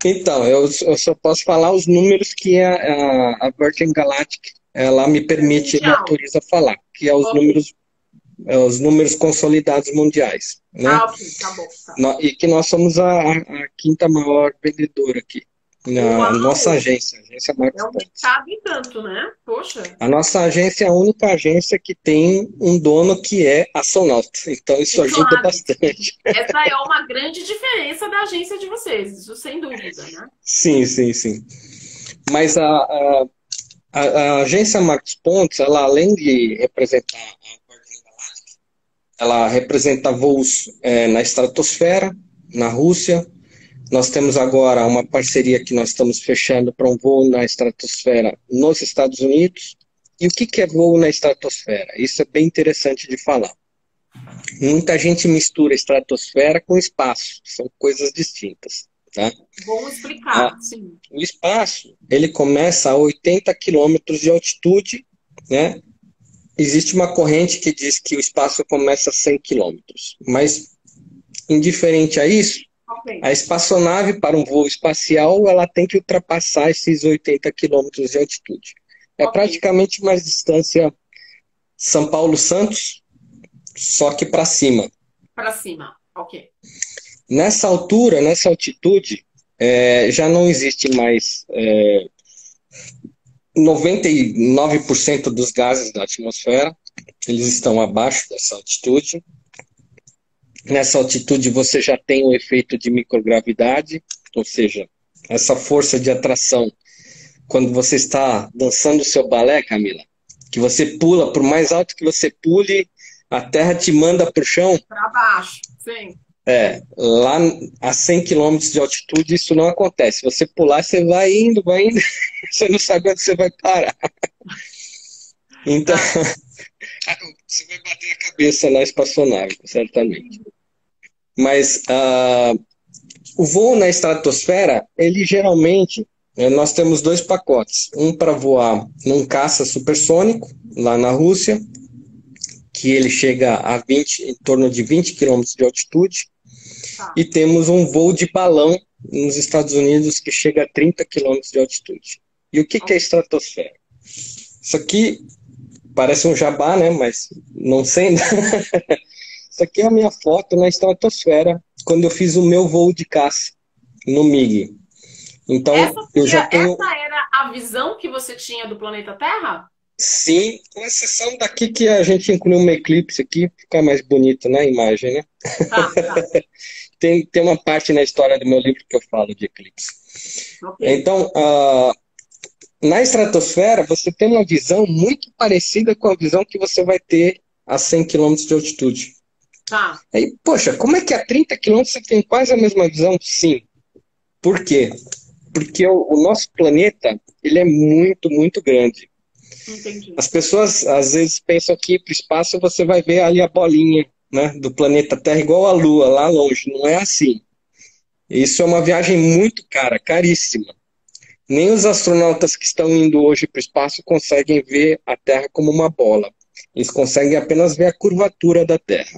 Então, eu só posso falar os números que a Virgin Galactic ela me permite, me autoriza a falar, que é os números consolidados mundiais. Né? Ok, tá bom. Tá. E que nós somos a 5ª maior vendedora aqui. Na nossa agência Marcos Pontes. É um mercado e tanto, né? Poxa. A nossa agência é a única agência que tem um dono que é astronauta. Então isso ajuda bastante. Essa é uma grande diferença da agência de vocês, isso sem dúvida, né? Sim. Mas a agência Marcos Pontes, ela além de representar a Virgin Galactic, ela representa voos na estratosfera, na Rússia. Nós temos agora uma parceria que nós estamos fechando para um voo na estratosfera nos Estados Unidos. E o que é voo na estratosfera? Isso é bem interessante de falar. Muita gente mistura estratosfera com espaço. São coisas distintas. Tá? Vamos explicar, sim. O espaço, ele começa a 80 quilômetros de altitude. Né? Existe uma corrente que diz que o espaço começa a 100 quilômetros. Mas, indiferente a isso, a espaçonave, para um voo espacial, ela tem que ultrapassar esses 80 quilômetros de altitude. É praticamente uma distância São Paulo-Santos, só que para cima. Para cima, ok. Nessa altura, nessa altitude, já não existe mais 99% dos gases da atmosfera. Eles estão abaixo dessa altitude. Nessa altitude você já tem o efeito de microgravidade, ou seja, essa força de atração. Quando você está dançando o seu balé, Camila, que você pula, por mais alto que você pule, a Terra te manda para o chão. Para baixo, sim. Lá a 100 km de altitude isso não acontece. Você pular, você vai indo, você não sabe onde você vai parar. Então, você vai bater a cabeça na espaçonave, certamente. Mas o voo na estratosfera, ele geralmente, nós temos 2 pacotes. Um para voar num caça supersônico, lá na Rússia, que ele chega a em torno de 20 km de altitude. e temos um voo de balão nos Estados Unidos que chega a 30 quilômetros de altitude. E o que é a estratosfera? Isso aqui parece um jabá, né? Mas não sendo. Isso aqui é a minha foto na estratosfera, quando eu fiz o meu voo de caça no MiG. Então, essa era a visão que você tinha do planeta Terra? Sim, com exceção daqui que a gente incluiu uma eclipse aqui, fica mais bonito na imagem, né? Tá. Tem uma parte na história do meu livro que eu falo de eclipse. Okay. Então, na estratosfera, você tem uma visão muito parecida com a visão que você vai ter a 100 km de altitude. Tá. Aí, poxa, como é que a 30 km você tem quase a mesma visão? Sim. Por quê? Porque o nosso planeta, ele é muito, muito grande. Entendi. As pessoas, às vezes, pensam que para o espaço você vai ver ali a bolinha, né, do planeta Terra, igual a Lua, lá longe. Não é assim. Isso é uma viagem muito cara, caríssima. Nem os astronautas que estão indo hoje para o espaço conseguem ver a Terra como uma bola. Eles conseguem apenas ver a curvatura da Terra.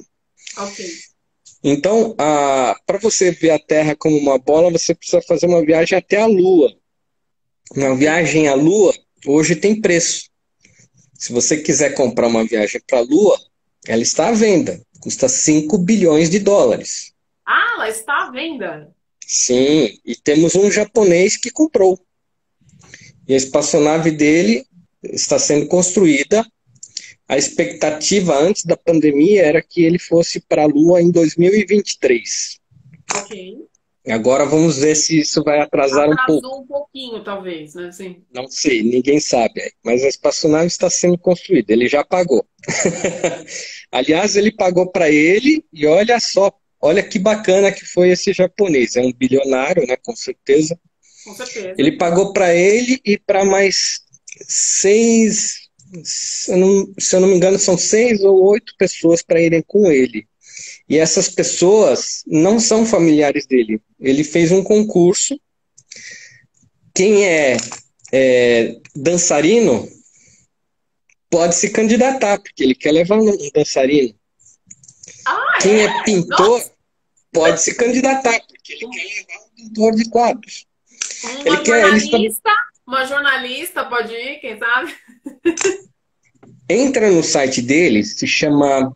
Ok. Então, para você ver a Terra como uma bola, você precisa fazer uma viagem até a Lua. Uma viagem à Lua, hoje tem preço. Se você quiser comprar uma viagem para a Lua, ela está à venda. Custa 5 bilhões de dólares. Ah, ela está à venda? Sim, e temos um japonês que comprou. E a espaçonave dele está sendo construída. A expectativa antes da pandemia era que ele fosse para a Lua em 2023. Ok. Agora vamos ver se isso vai atrasar um pouco. Atrasou um pouquinho, talvez, né? Sim. Não sei, ninguém sabe. Mas a espaçonave está sendo construída, ele já pagou. Aliás, ele pagou para ele e olha só, olha que bacana que foi esse japonês. É um bilionário, né? Com certeza. Com certeza. Ele pagou para ele e para mais 6, se eu não me engano, são 6 ou 8 pessoas para irem com ele. E essas pessoas não são familiares dele. Ele fez um concurso. Quem é dançarino pode se candidatar, porque ele quer levar um dançarino. Quem é pintor pode se candidatar, porque ele quer levar um pintor de quadros. Uma jornalista pode ir, quem sabe? Entra no site dele, se chama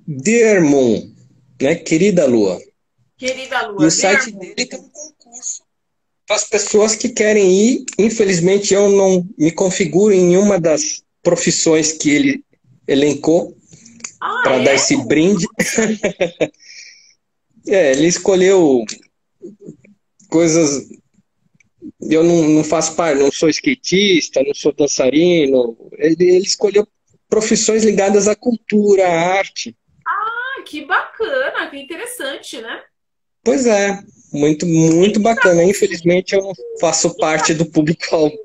Dear Moon, né? Querida Lua. Querida Lua. E o site dele tem um concurso para as pessoas que querem ir. Infelizmente, eu não me configuro em nenhuma das profissões que ele elencou para dar esse brinde. Ele escolheu coisas. Eu não faço parte, não sou skatista, não sou dançarino. Ele escolheu profissões ligadas à cultura, à arte. Ah, que bacana, que interessante, né? Pois é, muito, muito bacana. Infelizmente, eu não faço parte do público-alvo.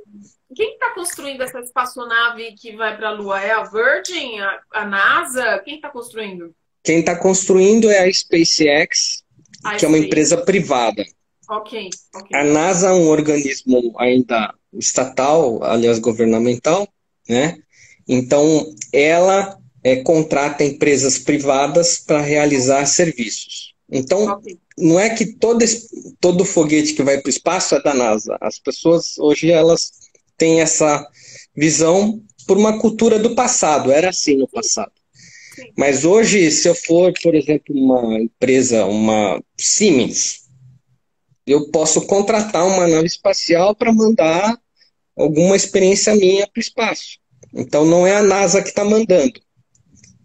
Quem está construindo essa espaçonave que vai para a Lua? É a Virgin? A NASA? Quem está construindo? Quem está construindo é a SpaceX, que é uma empresa privada. Ok. A NASA é um organismo ainda estatal, aliás, governamental, né? Então, ela contrata empresas privadas para realizar serviços. Então, não é que todo foguete que vai para o espaço é da NASA. As pessoas, hoje, elas têm essa visão por uma cultura do passado. Era assim no passado. Sim. Mas hoje, se eu for, por exemplo, uma empresa, uma Siemens, eu posso contratar uma nave espacial para mandar alguma experiência minha para o espaço. Então, não é a NASA que está mandando.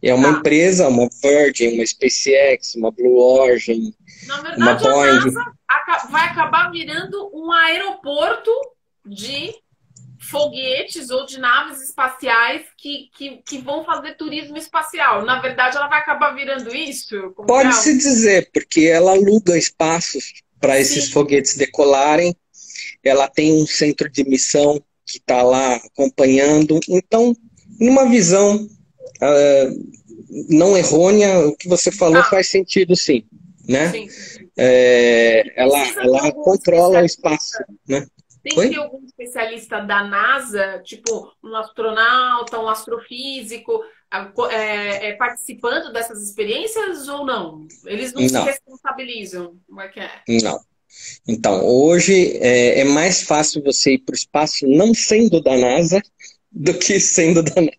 É uma empresa, uma Virgin, uma SpaceX, uma Blue Origin, uma Boeing. A NASA vai acabar virando um aeroporto de foguetes ou de naves espaciais que vão fazer turismo espacial. Na verdade, ela vai acabar virando isso? Pode-se dizer, porque ela aluga espaços para esses foguetes decolarem. Ela tem um centro de missão que está lá acompanhando. Então, numa visão não errônea, o que você falou faz sentido, sim. Né? Sim. Ela controla o espaço. Né? Tem que ter Oi? algum especialista da NASA, tipo um astronauta, um astrofísico, participando dessas experiências ou não? Eles não se Não, responsabilizam. Como é que é? não. Então, hoje é mais fácil você ir para o espaço não sendo da NASA do que sendo da NASA.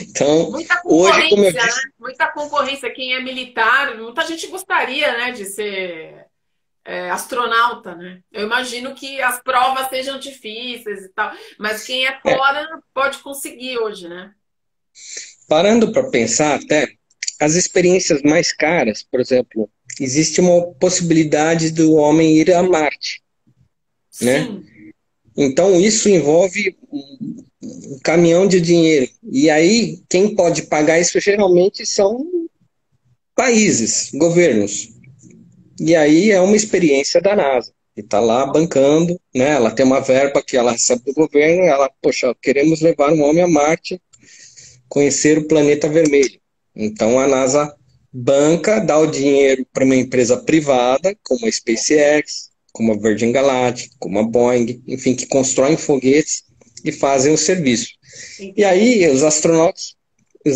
Então, Muita hoje, como eu concorrência, né? disse, Muita concorrência. Quem é militar, muita gente gostaria, né, de ser astronauta, né? Eu imagino que as provas sejam difíceis e tal, mas quem é é, fora pode conseguir hoje, né? parando para pensar até, as experiências mais caras, por exemplo, existe uma possibilidade do homem ir a Marte, né? Sim, Então, isso envolve um caminhão de dinheiro. E aí, quem pode pagar isso geralmente são países, governos. E aí é uma experiência da NASA, que está lá bancando, né? Ela tem uma verba que ela recebe do governo, ela, poxa, queremos levar um homem a Marte, conhecer o planeta vermelho. Então a NASA banca, dá o dinheiro para uma empresa privada, como a SpaceX, como a Virgin Galactic, como a Boeing, enfim, que constroem foguetes e fazem o serviço. E entendi. aí os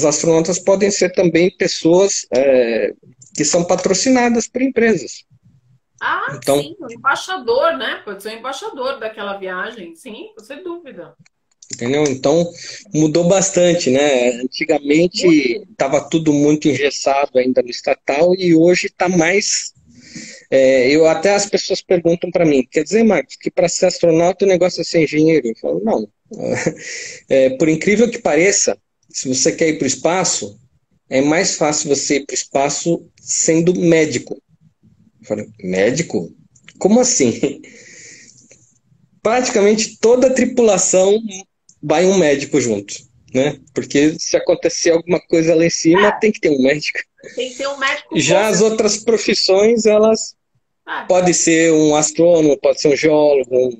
astronautas podem ser também pessoas que são patrocinadas por empresas. Ah, Então, sim, o embaixador, né? Pode ser o embaixador daquela viagem, sim, sem dúvida. entendeu? Então, mudou bastante, né? Antigamente Muito. estava tudo muito engessado ainda no estatal e hoje está mais. Eu até as pessoas perguntam para mim, quer dizer, Marcos, que para ser astronauta o negócio é ser engenheiro? Eu falo, não. Por incrível que pareça, se você quer ir para o espaço, é mais fácil você ir para o espaço sendo médico. Eu falei, médico? Como assim? Praticamente toda a tripulação vai um médico junto, né? Porque se acontecer alguma coisa lá em cima, É, tem que ter um médico. tem que ter um médico com Já as certeza. outras profissões, elas É, pode ser um astrônomo, pode ser um geólogo,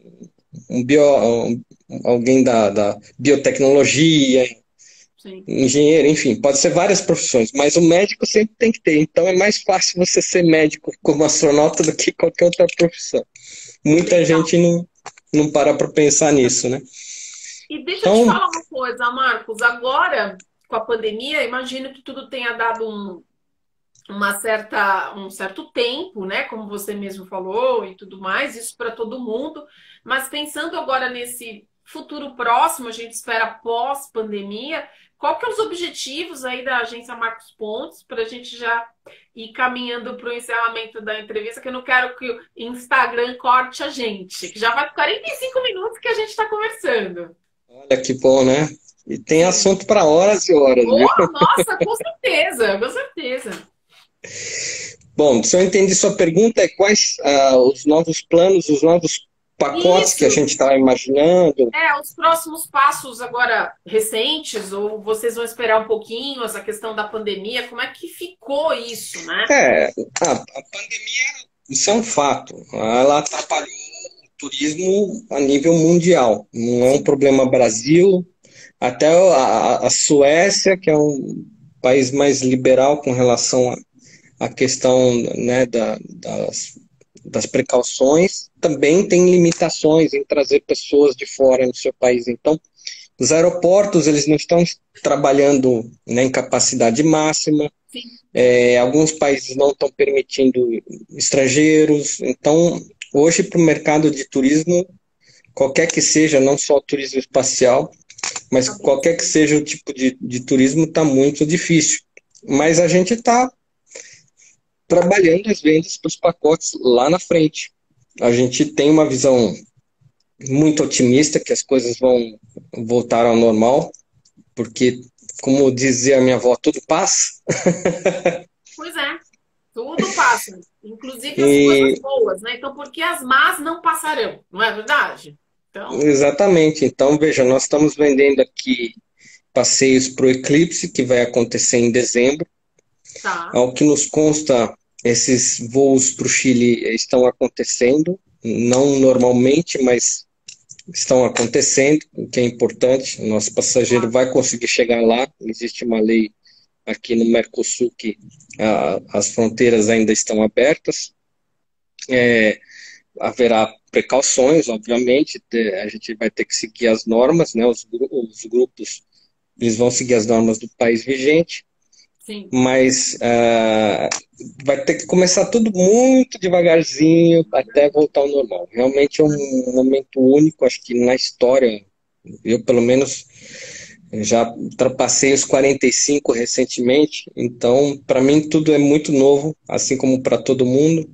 alguém da biotecnologia, sim. engenheiro, enfim, pode ser várias profissões, mas o médico sempre tem que ter. Então é mais fácil você ser médico como astronauta do que qualquer outra profissão. Muita Legal. gente não para pensar nisso, né? E deixa eu te Então, falar uma coisa, Marcos. Agora, com a pandemia, imagino que tudo tenha dado um certo tempo, né? Como você mesmo falou e tudo mais, isso para todo mundo. Mas pensando agora nesse futuro próximo, a gente espera pós-pandemia, qual que é os objetivos aí da agência Marcos Pontes para a gente já ir caminhando para o encerramento da entrevista, que eu não quero que o Instagram corte a gente, que já vai 45 minutos que a gente está conversando. olha que bom, né? E tem Sim. assunto para horas e horas, Oh, viu? nossa, com certeza, com certeza. Bom, se eu entendi sua pergunta, é quais os novos planos, os novos pacotes que a Isso. gente estava imaginando? Os próximos passos agora recentes, ou vocês vão esperar um pouquinho essa questão da pandemia, como é que ficou isso, né? A pandemia, isso é um fato. Ela atrapalhou o turismo a nível mundial. Não é um Sim, problema Brasil, até a Suécia, que é um país mais liberal com relação à questão, né, das precauções, também tem limitações em trazer pessoas de fora no seu país. Então, os aeroportos eles não estão trabalhando, né, em capacidade máxima. sim, sim. Alguns países não estão permitindo estrangeiros. Então, hoje, para o mercado de turismo, qualquer que seja, não só o turismo espacial, mas Tá bem. qualquer que seja o tipo de turismo, está muito difícil. Mas a gente está trabalhando as vendas para os pacotes lá na frente. A gente tem uma visão muito otimista que as coisas vão voltar ao normal, porque, como dizia a minha avó, tudo passa. Pois é, tudo passa, inclusive as coisas E boas, né? Então, por que as más não passarão, não é verdade? Então, exatamente. Então, veja, nós estamos vendendo aqui passeios para o Eclipse, que vai acontecer em dezembro. tá. Ao que nos consta, esses voos para o Chile estão acontecendo, não normalmente, mas estão acontecendo, o que é importante. O nosso passageiro Claro. vai conseguir chegar lá. Existe uma lei aqui no Mercosul que as fronteiras ainda estão abertas. Haverá precauções, obviamente, a gente vai ter que seguir as normas, né? Os grupos, eles vão seguir as normas do país vigente, Sim. mas vai ter que começar tudo muito devagarzinho até voltar ao normal. Realmente é um momento único, acho que na história, eu pelo menos já ultrapassei os 45 recentemente, então para mim tudo é muito novo, assim como para todo mundo.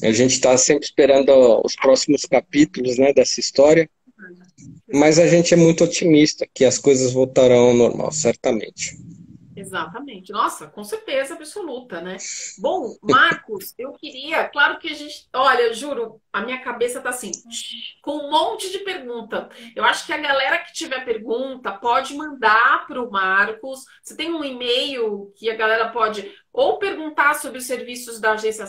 A gente está sempre esperando os próximos capítulos, né, dessa história, mas a gente é muito otimista que as coisas voltarão ao normal, certamente. Exatamente. Nossa, com certeza absoluta, né? Bom, Marcos, eu queria, claro que a gente, olha, eu juro, a minha cabeça tá assim, com um monte de pergunta. Eu acho que a galera que tiver pergunta pode mandar para o Marcos. Você tem um e-mail que a galera pode ou perguntar sobre os serviços da agência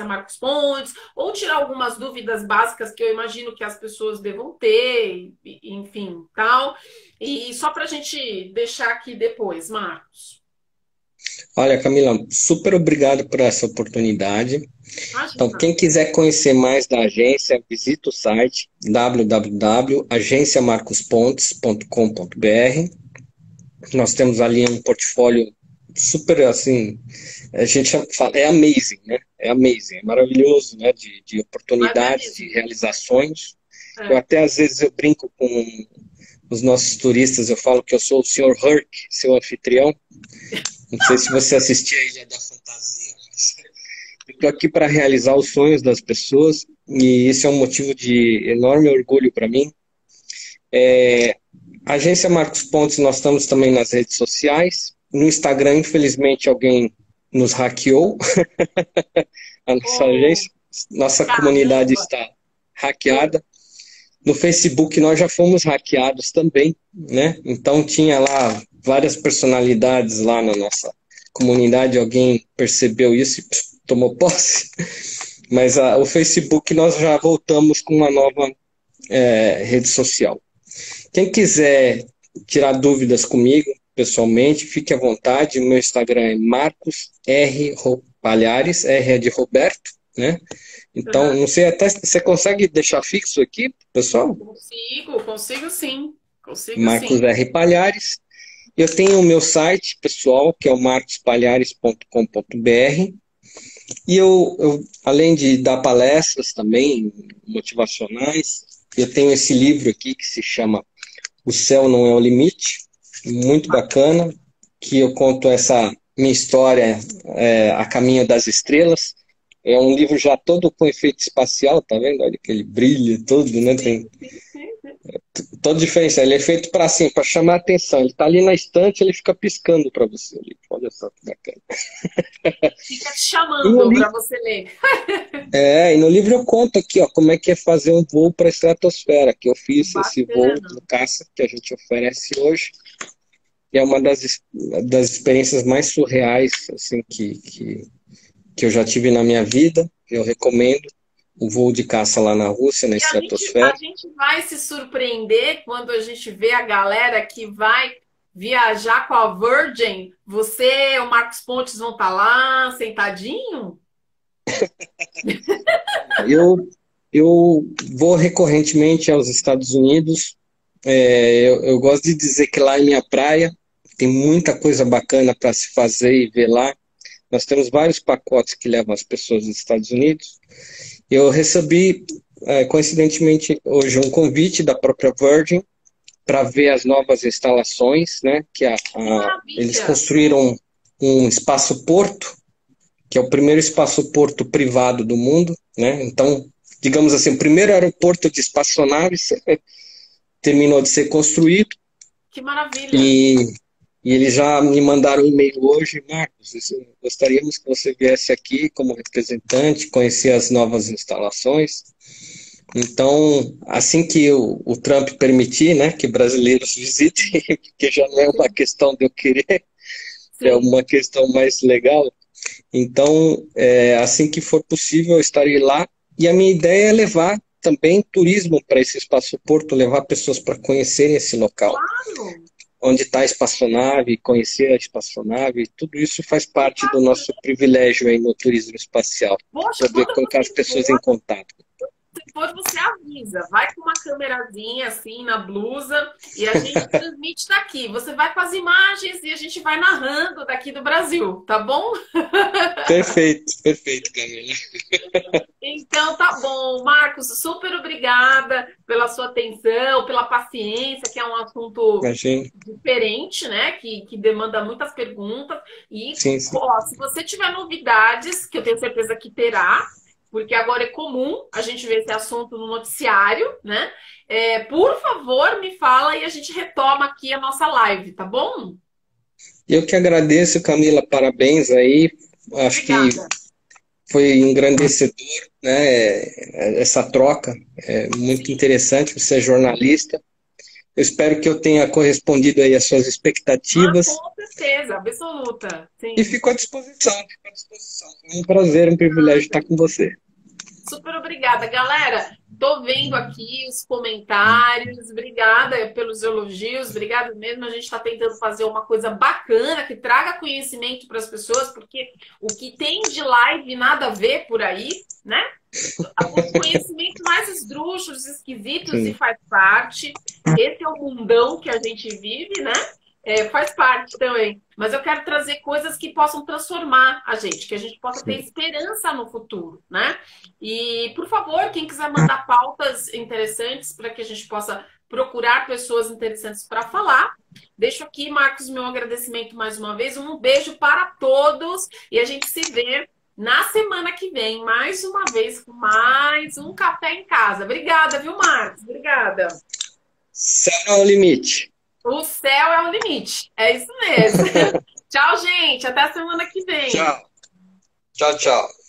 Marcos Pontes, ou tirar algumas dúvidas básicas que eu imagino que as pessoas devam ter, enfim, tal. E só para a gente deixar aqui depois, Marcos. Olha, Camila, super obrigado por essa oportunidade. Então, Imagina. quem quiser conhecer mais da agência, visita o site www.agenciamarcospontes.com.br. Nós temos ali um portfólio super, assim, a gente fala, é amazing, né? É amazing, é maravilhoso, né? De Mas é oportunidades, de mesmo. realizações. Eu É. até, às vezes, eu brinco com os nossos turistas, eu falo que eu sou o Sr. Herc, seu anfitrião. Não sei se você assistiu a Ilha da Fantasia, mas eu estou aqui para realizar os sonhos das pessoas e esse é um motivo de enorme orgulho para mim. A agência Marcos Pontes, nós estamos também nas redes sociais. No Instagram, infelizmente, alguém nos hackeou, a nossa Oh, agência. Nossa comunidade caramba. está hackeada. No Facebook, nós já fomos hackeados também, né? Então, tinha lá várias personalidades lá na nossa comunidade. Alguém percebeu isso e tomou posse. Mas o Facebook, nós já voltamos com uma nova rede social. Quem quiser tirar dúvidas comigo, pessoalmente, fique à vontade. Meu Instagram é Marcos R. Palhares, R é de Roberto, né? Então, Uhum. não sei, até você consegue deixar fixo aqui, pessoal? Consigo sim. Consigo Marcos sim. R. Palhares. Eu tenho o meu site pessoal, que é o marcospalhares.com.br. E além de dar palestras também motivacionais, eu tenho esse livro aqui que se chama O Céu Não é o Limite, muito bacana, que eu conto essa minha história a caminho das estrelas. É um livro já todo com efeito espacial, tá vendo? Olha aquele brilho todo, né? Tem Sim, sim. toda diferença. Ele é feito para assim, para chamar a atenção. Ele tá ali na estante, ele fica piscando para você. Olha só que bacana. Fica te E no, chamando li para você ler. e no livro eu conto aqui, ó, como é que é fazer um voo para a estratosfera, que eu fiz esse voo Bacana. no caça que a gente oferece hoje. E é uma das experiências mais surreais assim, que eu já tive na minha vida. Eu recomendo o voo de caça lá na Rússia, na E a estratosfera. gente vai se surpreender quando a gente vê a galera que vai viajar com a Virgin. Você, o Marcos Pontes vão estar lá sentadinho? Eu vou recorrentemente aos Estados Unidos. Eu gosto de dizer que lá é minha praia. Tem muita coisa bacana para se fazer e ver lá. Nós temos vários pacotes que levam as pessoas dos Estados Unidos. Eu recebi, coincidentemente, hoje um convite da própria Virgin para ver as novas instalações, né? Que Eles maravilha! construíram um espaço-porto, que é o primeiro espaço-porto privado do mundo, né? Então, digamos assim, o primeiro aeroporto de espaçonaves terminou de ser construído Que maravilha! e, e eles já me mandaram um e-mail hoje, Marcos, gostaríamos que você viesse aqui como representante, conhecer as novas instalações. Então, assim que o Trump permitir, né, que brasileiros visitem, porque já não é uma questão de eu querer, é Sim. uma questão mais legal. Então, assim que for possível, eu estarei lá. E a minha ideia é levar também turismo para esse espaço porto, levar pessoas para conhecerem esse local, Claro! onde está a espaçonave, conhecer a espaçonave, tudo isso faz Que parte do nosso bacana! privilégio aí no turismo espacial, Poxa, poder quando colocar as você pessoas em for, contato. você for, você avisa. Vai com uma câmerazinha assim na blusa e a gente transmite daqui. Você vai com as imagens e a gente vai narrando daqui do Brasil, tá bom? Perfeito, perfeito, Camila. Então tá bom, Marcos, super obrigada pela sua atenção, pela paciência, que é um assunto Imagina. diferente, né? Que demanda muitas perguntas. E Sim, sim. ó, se você tiver novidades, que eu tenho certeza que terá, porque agora é comum a gente ver esse assunto no noticiário, né? Por favor, me fala e a gente retoma aqui a nossa live, tá bom? Eu que agradeço, Camila, parabéns aí. Acho que Obrigada. foi engrandecedor, né? Essa troca é muito Sim, interessante. Você é jornalista. Eu espero que eu tenha correspondido aí às suas mas expectativas com certeza, absoluta. e Sim. fico à disposição, fico à disposição. Foi um prazer, um privilégio estar com você. Super obrigada, galera. Tô vendo aqui os comentários. Obrigada pelos elogios. Obrigada mesmo. A gente está tentando fazer uma coisa bacana que traga conhecimento para as pessoas, porque o que tem de live nada a ver por aí, né? Os conhecimentos mais esdrúxulos, esquisitos e Sim, faz parte. Esse é o mundão que a gente vive, né? Faz parte também. Mas eu quero trazer coisas que possam transformar a gente, que a gente possa ter sim. esperança no futuro, né? E, por favor, quem quiser mandar pautas interessantes para que a gente possa procurar pessoas interessantes para falar, deixo aqui, Marcos, meu agradecimento mais uma vez. Um beijo para todos e a gente se vê na semana que vem, mais uma vez, com mais um café em casa. Obrigada, viu, Marcos? Obrigada. Céu não é o limite. O céu é o limite. É isso mesmo. Tchau, gente. Até a semana que vem. Tchau, tchau, tchau.